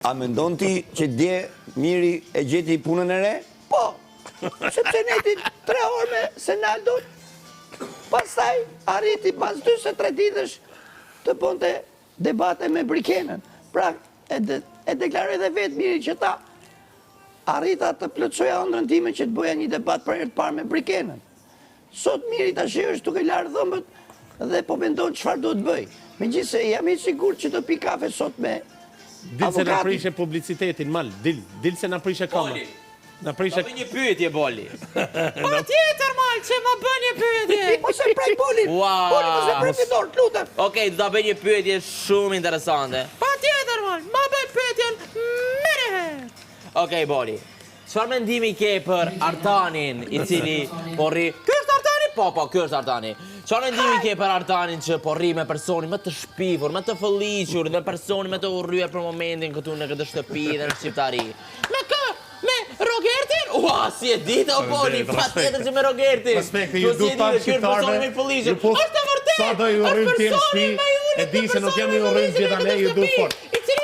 A mendon ti që dje Miri e gjeti punën e re? Po, sepse neti 3 orë me Senaldo, pastaj arriti pas 23 ditësh të ponte debate me Brikenën. Pra, e deklaroj dhe vetë Miri që ta arrita të plotësoja ëndrrën time që të bëja një debat për herë të parë me Brikenën. Sot Miri tash është duke larë dhëmbët dhe po mendon çfarë do të bëj. Megjithëse jam i sigurt që do pi kafe sot me Dil se na prishe publicitetin, mal, dil se na prishe kama. Na prishe... Ma bë një pyetje, Boli. Pa tjetër, mal, që ma bë një pyetje. Mos e prej Bolin. Wow. Boli mos e prej fitor, lutem. Okej, do ta bëj një pyetje shumë interesante. Pa tjetër, mal, ma bë pyetjen mereher. Okej, Boli. Çfarë mendimi ke për Artanin i cili po rri? Ky është Artani? Po, ky është Artani. Çfarë mendimi ke për Artanin që po rri me personin më të shpifur, më të fëlliqur dhe personin më të urryer për momentin këtu në këtë shtëpi dhe në shqiptari? Me Rogertin? Ua, si e ditë o Boli, patjetër që me Rogertin. Respekte, ju du pak shqiptarve. Është e vërtet. Sa do ju rrim ti në shtëpi, e di se nuk jam ju rrim gjithane, ju du fort. I cili